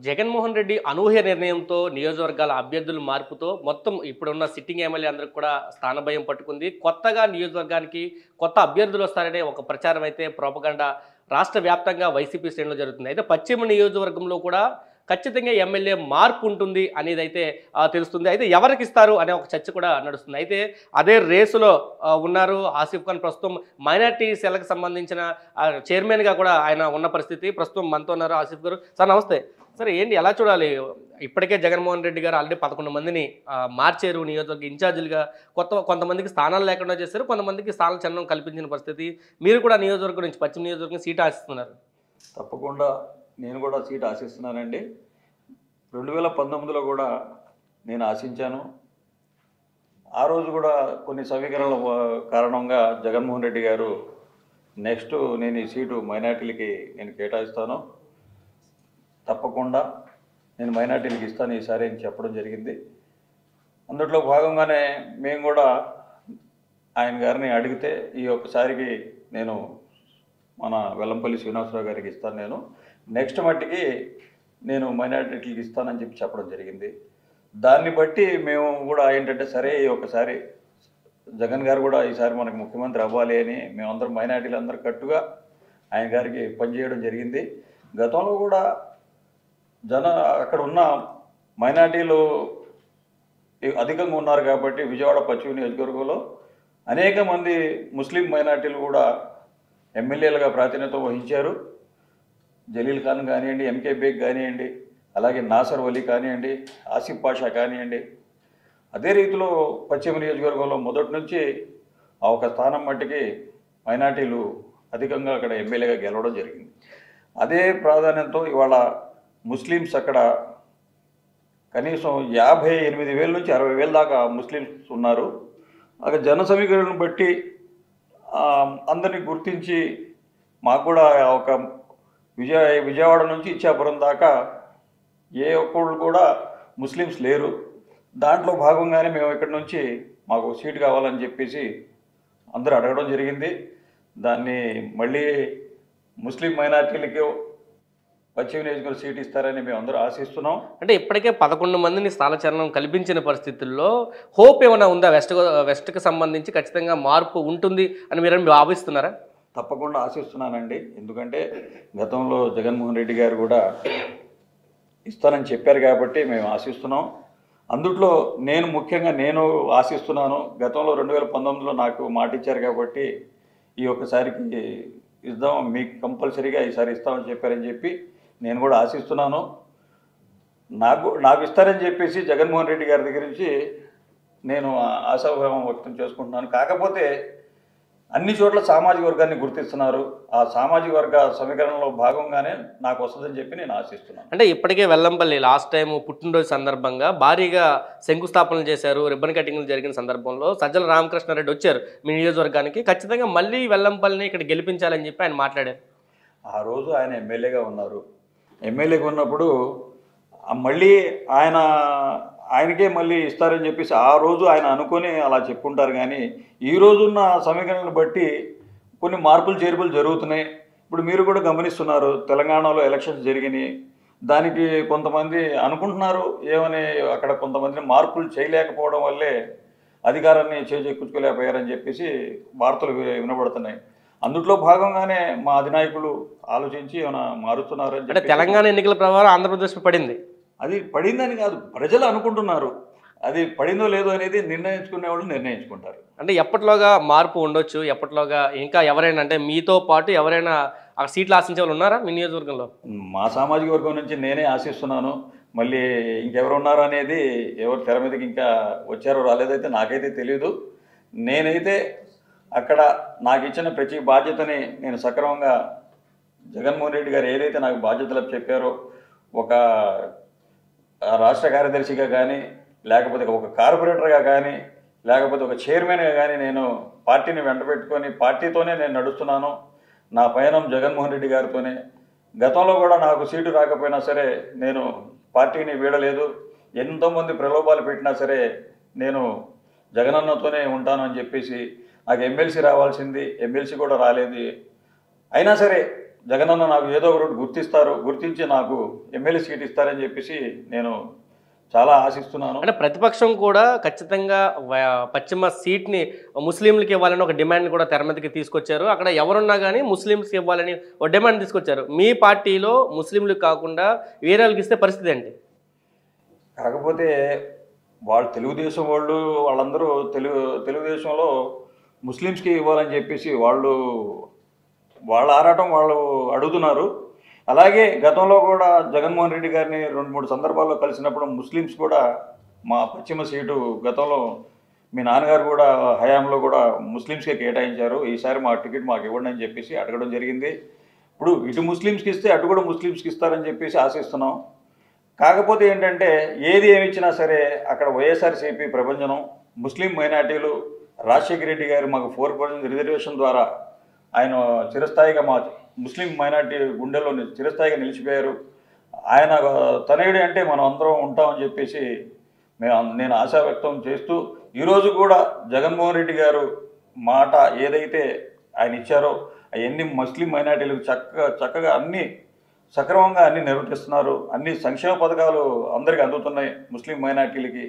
జగన్మోహన్ రెడ్డి అనూహ్య నిర్ణయంతో నియోజకవర్గాల అభ్యర్థుల మార్పుతో మొత్తం ఇప్పుడున్న సిట్టింగ్ ఎమ్మెల్యే అందరికి కూడా స్థానభయం పట్టుకుంది. కొత్తగా నియోజకవర్గానికి కొత్త అభ్యర్థులు వస్తారనే ఒక ప్రచారం అయితే ప్రోపగండా రాష్ట్ర వ్యాప్తంగా వైసీపీ శ్రేణులు జరుగుతుంది. అయితే పశ్చిమ నియోజకవర్గంలో కూడా ఖచ్చితంగా ఎమ్మెల్యే మార్పు ఉంటుంది అనేది అయితే తెలుస్తుంది. అయితే ఎవరికి ఇస్తారు అనే ఒక చర్చ కూడా నడుస్తుంది. అయితే అదే రేసులో ఉన్నారు ఆసిఫ్ ఖాన్. ప్రస్తుతం మైనార్టీ సెల్కి సంబంధించిన చైర్మన్గా కూడా ఆయన ఉన్న పరిస్థితి. ప్రస్తుతం మనతో ఉన్నారు ఆసిఫ్ గారు. సార్ నమస్తే. సరే ఏంటి ఎలా చూడాలి? ఇప్పటికే జగన్మోహన్ రెడ్డి గారు ఆల్రెడీ 11 మందిని మార్చారు నియోజకవర్గ ఇన్ఛార్జీలుగా. కొంతమందికి స్థానాలు లేకుండా చేశారు, కొంతమందికి స్థానాల చలనం కల్పించిన పరిస్థితి. మీరు కూడా నియోజకవర్గం నుంచి పశ్చిమ నియోజకవర్గం సీట్ ఆశిస్తున్నారు. తప్పకుండా నేను కూడా సీట్ ఆశిస్తున్నానండి. 2019లో కూడా నేను ఆశించాను. ఆ రోజు కూడా కొన్ని సమీకరణల కారణంగా జగన్మోహన్ రెడ్డి గారు నెక్స్ట్ నేను ఈ సీటు మైనార్టీలకి నేను కేటాయిస్తాను, తప్పకుండా నేను మైనార్టీలకి ఇస్తాను ఈసారి అని చెప్పడం జరిగింది. అందులో భాగంగానే మేము కూడా ఆయన గారిని అడిగితే ఈ ఒక్కసారికి నేను మన వెల్లంపల్లి శ్రీనివాసరావు గారికి ఇస్తాను, నేను నెక్స్ట్ మట్టికి నేను మైనార్టీకి ఇస్తానని చెప్పడం జరిగింది. దాన్ని బట్టి మేము కూడా ఏంటంటే సరే ఒకసారి జగన్ గారు కూడా ఈసారి మనకు ముఖ్యమంత్రి అవ్వాలి అని మేమందరం మైనార్టీలు అందరూ కట్టుగా ఆయన గారికి పనిచేయడం జరిగింది. గతంలో కూడా అక్కడ ఉన్న మైనార్టీలు అధికంగా ఉన్నారు కాబట్టి విజయవాడ పశ్చిమ నియోజకవర్గంలో అనేక మంది ముస్లిం మైనార్టీలు కూడా ఎమ్మెల్యేలుగా ప్రాతినిధ్యం వహించారు. జలీల్ ఖాన్ కానివ్వండి, ఎంకే బేగ్ కానివ్వండి, అలాగే నాసర్ వలీ కానివ్వండి, ఆసిఫ్ పాషా కానివ్వండి. అదే రీతిలో పశ్చిమ నియోజకవర్గంలో మొదటి నుంచి ఆ ఒక స్థానం మట్టికి మైనార్టీలు అధికంగా అక్కడ ఎమ్మెల్యేగా గెలవడం జరిగింది. అదే ప్రాధాన్యంతో ఇవాళ ముస్లిమ్స్ అక్కడ కనీసం 58,000 నుంచి 60,000 దాకా ముస్లిమ్స్ ఉన్నారు. అక్కడ జన సమీకరణను బట్టి అందరినీ గుర్తించి మాకు కూడా ఒక విజయవాడ నుంచి ఇచ్చాపురం దాకా ఏ ఒక్కళ్ళు కూడా ముస్లిమ్స్ లేరు. దాంట్లో భాగంగానే మేము ఇక్కడి నుంచి మాకు సీటు కావాలని చెప్పేసి అందరూ అడగడం జరిగింది. దాన్ని మళ్ళీ ముస్లిం మైనార్టీలకి పశ్చిమ నియోజకవర్గం సీట్ ఇస్తారని మేము అందరూ ఆశిస్తున్నాం. అంటే ఇప్పటికే 11 మందిని స్థానచలనం కల్పించిన పరిస్థితుల్లో హోప్ ఏమైనా ఉందా? వెస్ట్కి సంబంధించి ఖచ్చితంగా మార్పు ఉంటుంది అని మీరు భావిస్తున్నారా? తప్పకుండా ఆశిస్తున్నానండి. ఎందుకంటే గతంలో జగన్మోహన్ రెడ్డి గారు కూడా ఇస్తానని చెప్పారు కాబట్టి మేము ఆశిస్తున్నాం. అందుట్లో నేను ఆశిస్తున్నాను. గతంలో 2019లో నాకు మాట ఇచ్చారు కాబట్టి ఈ ఒక్కసారికి ఇద్దాం, మీకు కంపల్సరీగా ఈసారి ఇస్తామని చెప్పారని చెప్పి నేను కూడా ఆశిస్తున్నాను. నాకు ఇస్తారని చెప్పేసి జగన్మోహన్ రెడ్డి గారి దగ్గర నుంచి నేను ఆశాభావం వ్యక్తం చేసుకుంటున్నాను. కాకపోతే అన్ని చోట్ల సామాజిక వర్గాన్ని గుర్తిస్తున్నారు. ఆ సామాజిక వర్గ సమీకరణలో భాగంగానే నాకు వస్తుందని చెప్పి నేను ఆశిస్తున్నాను. అంటే ఇప్పటికే వెల్లంపల్లి లాస్ట్ టైం పుట్టినరోజు సందర్భంగా భారీగా శంకుస్థాపనలు చేశారు. రిబ్బన్ కటింగ్లు జరిగిన సందర్భంలో సజ్జల రామకృష్ణారెడ్డి వచ్చారు మీ నియోజకవర్గానికి. ఖచ్చితంగా మళ్ళీ వెల్లంపల్లిని ఇక్కడ గెలిపించాలని చెప్పి ఆయన మాట్లాడారు. ఆ రోజు ఆయన ఎమ్మెల్యేగా ఉన్నారు. ఎమ్మెల్యేగా ఉన్నప్పుడు మళ్ళీ ఆయనకే మళ్ళీ ఇస్తారని చెప్పేసి ఆ రోజు ఆయన అనుకొని అలా చెప్పుకుంటారు. కానీ ఈ రోజున్న సమీకరణను బట్టి కొన్ని మార్పులు చేర్పులు జరుగుతున్నాయి. ఇప్పుడు మీరు కూడా గమనిస్తున్నారు, తెలంగాణలో ఎలక్షన్స్ జరిగినాయి. దానికి కొంతమంది అనుకుంటున్నారు ఏమని, అక్కడ కొంతమందిని మార్పులు చేయలేకపోవడం వల్లే అధికారాన్ని చేజెక్కించుకోలేకపోయారని చెప్పేసి వార్తలు వినబడుతున్నాయి. అందుట్లో భాగంగానే మా అధినాయకులు ఆలోచించి ఏమైనా మారుతున్నారని. అంటే తెలంగాణ ఎన్నికల ప్రభావం ఆంధ్రప్రదేశ్ పడింది. అది పడిందని కాదు, ప్రజలు అనుకుంటున్నారు. అది పడిందో లేదో అనేది నిర్ణయించుకునే వాళ్ళు నిర్ణయించుకుంటారు. అంటే ఎప్పటిలోగా మార్పు ఉండొచ్చు? ఎప్పటిలోగా ఇంకా ఎవరైనా అంటే మీతో పాటు ఎవరైనా ఆ సీట్లు ఆశించే వాళ్ళు ఉన్నారా మీ నియోజకవర్గంలో? మా సామాజిక వర్గం నుంచి నేనే ఆశిస్తున్నాను. మళ్ళీ ఇంకెవరు ఉన్నారో అనేది, ఎవరు తెర మీదకి ఇంకా వచ్చారో రాలేదైతే నాకైతే తెలియదు. నేనైతే అక్కడ నాకు ఇచ్చిన ప్రతి బాధ్యతని నేను సక్రమంగా జగన్మోహన్ రెడ్డి గారు ఏదైతే నాకు బాధ్యతలు చెప్పారో, ఒక రాష్ట్ర కార్యదర్శిగా కానీ, లేకపోతే ఒక కార్పొరేటర్గా కానీ, లేకపోతే ఒక చైర్మన్గా కానీ నేను పార్టీని వెంటబెట్టుకొని పార్టీతోనే నేను నడుస్తున్నాను. నా పయనం జగన్మోహన్ రెడ్డి గారితోనే. గతంలో కూడా నాకు సీటు రాకపోయినా సరే నేను పార్టీని వీడలేదు. ఎంతోమంది ప్రలోభాలు పెట్టినా సరే నేను జగనన్నతోనే ఉంటాను అని చెప్పేసి, నాకు ఎమ్మెల్సీ రావాల్సింది, ఎమ్మెల్సీ కూడా రాలేదు. అయినా సరే జగనన్న నాకు ఏదో ఒకటి గుర్తించి నాకు ఎమ్మెల్యే సీట్ ఇస్తారని చెప్పేసి నేను చాలా ఆశిస్తున్నాను. అంటే ప్రతిపక్షం కూడా ఖచ్చితంగా పశ్చిమ సీట్ని ముస్లింలకు ఇవ్వాలని ఒక డిమాండ్ కూడా తెర మీదకి తీసుకొచ్చారు. అక్కడ ఎవరున్నా కానీ ముస్లింస్కి ఇవ్వాలని ఒక డిమాండ్ తీసుకొచ్చారు. మీ పార్టీలో ముస్లింలకు కాకుండా వేరే వాళ్ళకి ఇస్తే పరిస్థితి ఏంటి? కాకపోతే వాళ్ళు తెలుగుదేశం వాళ్ళందరూ తెలుగుదేశంలో ముస్లిమ్స్కి ఇవ్వాలని చెప్పేసి వాళ్ళ ఆరాటం వాళ్ళు అడుగుతున్నారు. అలాగే గతంలో కూడా జగన్మోహన్ రెడ్డి గారిని 2-3 సందర్భాల్లో కలిసినప్పుడు ముస్లిమ్స్ కూడా మా పశ్చిమ సీటు గతంలో మీ నాన్నగారు కూడా హయాంలో కూడా ముస్లిమ్స్కే కేటాయించారు, ఈసారి మా టికెట్ మాకు ఇవ్వండి అని చెప్పేసి అడగడం జరిగింది. ఇప్పుడు ఇటు ముస్లిమ్స్కి ఇస్తే అటు కూడా ముస్లిమ్స్కి ఇస్తారని చెప్పేసి ఆశిస్తున్నాం. కాకపోతే ఏంటంటే ఏది ఏమి ఇచ్చినా సరే అక్కడ వైఎస్ఆర్సీపీ ప్రభంజనం, ముస్లిం మైనార్టీలు, రాజశేఖర రెడ్డి గారు మాకు 4% రిజర్వేషన్ ద్వారా ఆయన చిరస్థాయిగా మా ముస్లిం మైనార్టీ గుండెల్లో చిరస్థాయిగా నిలిచిపోయారు. ఆయన తనయుడి అంటే మనం అందరం ఉంటామని చెప్పేసి నేను ఆశా వ్యక్తం చేస్తూ ఈరోజు కూడా జగన్మోహన్ రెడ్డి గారు మాట ఏదైతే ఆయన ఇచ్చారో అవన్నీ ముస్లిం మైనార్టీలకు చక్కగా అన్నీ సక్రమంగా అన్నీ నిర్వర్తిస్తున్నారు. అన్ని సంక్షేమ పథకాలు అందరికీ అందుతున్నాయి. ముస్లిం మైనార్టీలకి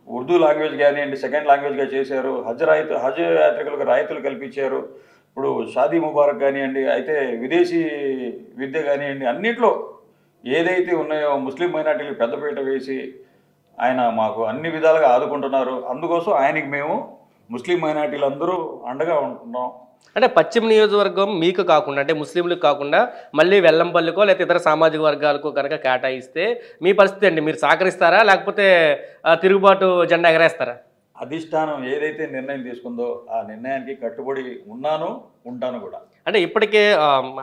ఉర్దూ లాంగ్వేజ్ కానివ్వండి, సెకండ్ లాంగ్వేజ్గా చేశారు. హజ్ యాత్రికులకు రాయితీలు కల్పించారు. ఇప్పుడు షాదీ ముబారక్ కానివ్వండి, అయితే విదేశీ విద్య కానివ్వండి, అన్నిట్లో ఏదైతే ఉన్నాయో ముస్లిం మైనార్టీలకు పెద్దపీట వేసి ఆయన మాకు అన్ని విధాలుగా ఆదుకుంటున్నారు. అందుకోసం ఆయనకి మేము ముస్లిం మైనార్టీలు అందరూ అండగా ఉంటున్నాం. అంటే పశ్చిమ నియోజకవర్గం మీకు కాకుండా అంటే ముస్లింలకు కాకుండా మళ్ళీ వెల్లంపల్లికో లేకపోతే ఇతర సామాజిక వర్గాలకు కనుక కేటాయిస్తే మీ పరిస్థితి అండి, మీరు సహకరిస్తారా లేకపోతే తిరుగుబాటు జెండా ఎగరేస్తారా? అధిష్టానం ఏదైతే నిర్ణయం తీసుకుందో ఆ నిర్ణయానికి కట్టుబడి ఉంటాను కూడా. అంటే ఇప్పటికే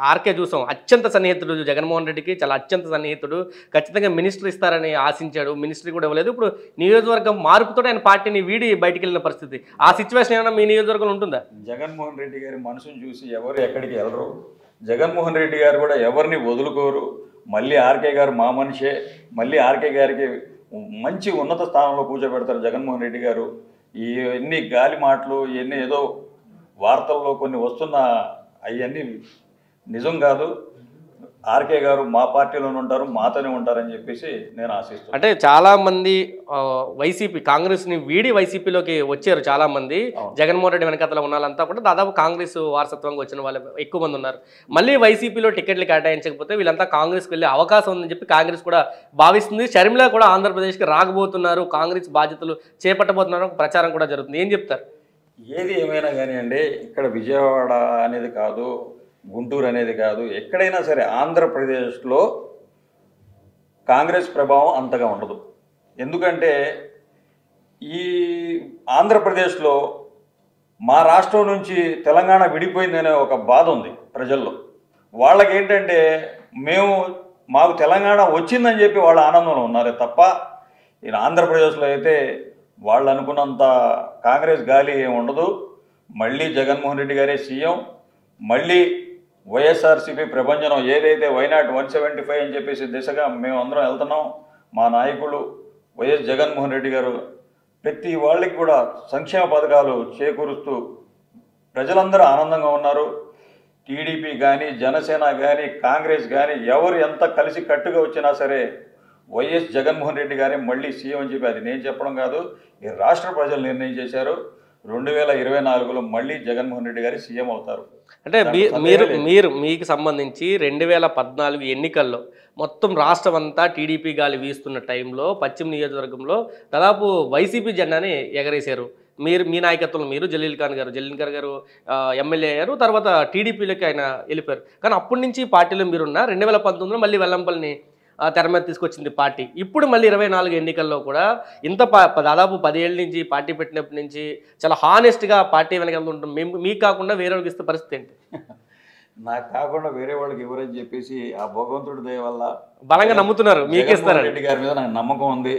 ఆర్కే చూసాం, అత్యంత సన్నిహితుడు జగన్మోహన్ రెడ్డికి, చాలా అత్యంత సన్నిహితుడు, ఖచ్చితంగా మినిస్టర్ ఇస్తారని ఆశించాడు, మినిస్ట్రీ కూడా ఇవ్వలేదు. ఇప్పుడు నియోజకవర్గం మార్పుతో ఆయన పార్టీని వీడి బయటికి వెళ్ళిన పరిస్థితి, ఆ సిచ్యువేషన్ ఏమైనా మీ నియోజకవర్గంలో ఉంటుందా? జగన్మోహన్ రెడ్డి గారి మనసును చూసి ఎవరు ఎక్కడికి వెళ్ళరు. జగన్మోహన్ రెడ్డి గారు కూడా ఎవరిని వదులుకోరు. మళ్ళీ ఆర్కే గారు మా మనిషే, మళ్ళీ ఆర్కే గారికి మంచి ఉన్నత స్థానంలో కూర్చోబెడతారు జగన్మోహన్ రెడ్డి గారు. ఎన్ని గాలి మాటలు, ఇవన్నీ ఏదో వార్తల్లో కొన్ని వస్తున్న అవన్నీ నిజం కాదు. ఆర్కే గారు మా పార్టీలోనే ఉంటారు, మాతోనే ఉంటారని చెప్పేసి నేను ఆశిస్తున్నాను. అంటే చాలామంది వైసీపీ కాంగ్రెస్ని వీడి వైసీపీలోకి వచ్చారు చాలామంది. జగన్మోహన్ రెడ్డి వెనకతలో ఉన్న వాళ్ళంతా కూడా దాదాపు కాంగ్రెస్ వారసత్వంగా వచ్చిన వాళ్ళు ఎక్కువ మంది ఉన్నారు. మళ్ళీ వైసీపీలో టికెట్లు కేటాయించకపోతే వీళ్ళంతా కాంగ్రెస్కి వెళ్ళే అవకాశం ఉందని చెప్పి కాంగ్రెస్ కూడా భావిస్తుంది. షర్మిల కూడా ఆంధ్రప్రదేశ్కి రాకపోతున్నారు, కాంగ్రెస్ బాధ్యతలు చేపట్టబోతున్నారు, ప్రచారం కూడా జరుగుతుంది. ఏం చెప్తారు? ఏది ఏమైనా కానివ్వండి, ఇక్కడ విజయవాడ అనేది కాదు, గుంటూరు అనేది కాదు, ఎక్కడైనా సరే ఆంధ్రప్రదేశ్లో కాంగ్రెస్ ప్రభావం అంతగా ఉండదు. ఎందుకంటే ఈ ఆంధ్రప్రదేశ్లో మా రాష్ట్రం నుంచి తెలంగాణ విడిపోయిందనే ఒక బాధ ఉంది ప్రజల్లో. వాళ్ళకి ఏంటంటే మాకు తెలంగాణ వచ్చిందని చెప్పి వాళ్ళ ఆనందంలో ఉన్నారే తప్ప ఈ ఆంధ్రప్రదేశ్లో అయితే వాళ్ళు అనుకున్నంత కాంగ్రెస్ గాలి ఏమి ఉండదు. మళ్ళీ జగన్మోహన్ రెడ్డి గారే సీఎం, మళ్ళీ వైఎస్ఆర్సీపీ ప్రభంజనం ఏదైతే వైనాట్ 175 అని చెప్పేసి దిశగా మేము అందరం వెళ్తున్నాం. మా నాయకులు వైఎస్ జగన్మోహన్ రెడ్డి గారు ప్రతి వాళ్ళకి కూడా సంక్షేమ పథకాలు చేకూరుస్తూ ప్రజలందరూ ఆనందంగా ఉన్నారు. టీడీపీ కానీ, జనసేన కానీ, కాంగ్రెస్ కానీ ఎవరు ఎంత కలిసి కట్టుగా వచ్చినా సరే వైఎస్ జగన్మోహన్ రెడ్డి గారే మళ్ళీ సీఎం అని చెప్పి, అది నేను చెప్పడం కాదు, ఈ రాష్ట్ర ప్రజలు నిర్ణయం చేశారు. 2024లో మళ్ళీ జగన్మోహన్ రెడ్డి గారి సీఎం అవుతారు. అంటే మీకు సంబంధించి 2014 ఎన్నికల్లో మొత్తం రాష్ట్రం అంతా టీడీపీ గాలి వీస్తున్న టైంలో పశ్చిమ నియోజకవర్గంలో దాదాపు వైసీపీ జెండాని ఎగరేశారు. మీ నాయకత్వంలో మీరు జలీల్ ఖాన్ గారు ఎమ్మెల్యే అయ్యారు, తర్వాత టీడీపీలోకి ఆయన వెళ్ళిపోయారు. కానీ అప్పటి నుంచి పార్టీలో మీరున్న 2019లో మళ్ళీ వెల్లంపల్లిని తెర మీద తీసుకొచ్చింది పార్టీ. ఇప్పుడు మళ్ళీ 24 ఎన్నికల్లో కూడా ఇంత దాదాపు 10 ఏళ్ళ నుంచి పార్టీ పెట్టినప్పటి నుంచి చాలా హానెస్ట్గా పార్టీ వెనక ఉంటాం. మీకు కాకుండా వేరే వాళ్ళకి ఇస్తే పరిస్థితి ఏంటి? నాకు కాకుండా వేరే వాళ్ళకి ఎవరని చెప్పేసి ఆ భగవంతుడి దయ వల్ల బలంగా నమ్ముతున్నారు. మీకేస్తారు రెడ్డి గారి మీద నాకు నమ్మకం ఉంది.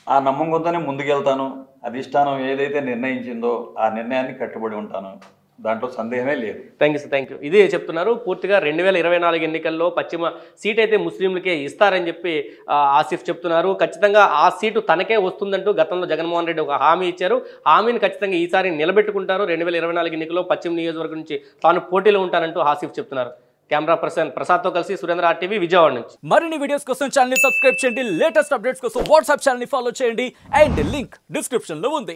ఆ నమ్మకంతోనే ముందుకెళ్తాను. అధిష్టానం ఏదైతే నిర్ణయించిందో ఆ నిర్ణయాన్ని కట్టుబడి ఉంటాను. దాంట్లో సందేహమే లేదు. Thank you sir, thank you. ఇదే చెప్తున్నారు పూర్తిగా 2024 ఎన్నికల్లో పశ్చిమ సీట్ అయితే ముస్లింలకే ఇస్తారని చెప్పి ఆసిఫ్ చెప్తున్నారు. ఖచ్చితంగా ఆ సీటు తనకే వస్తుందంటూ గతంలో జగన్మోహన్ రెడ్డి ఒక హామీ ఇచ్చారు. హామీని ఖచ్చితంగా ఈసారి నిలబెట్టుకుంటారు. 2024 ఎన్నికల్లో పశ్చిమ నియోజకవర్గం నుంచి తాను పోటీలో ఉంటానంటూ ఆసిఫ్ చెప్తున్నారు. కెమెరా పర్సన్ ప్రసాద్తో కలిసి సురేంద్ర RTV విజయవాడ నుంచి. మరిన్ని వీడియోస్ కోసం ఛానల్ ని సబ్స్క్రైబ్ చేయండి. లేటెస్ట్ అప్డేట్స్ కోసం వాట్సాప్ ఛానల్ ని ఫాలో చేయండి. అండ్ లింక్ డిస్క్రిప్షన్ లో ఉంది.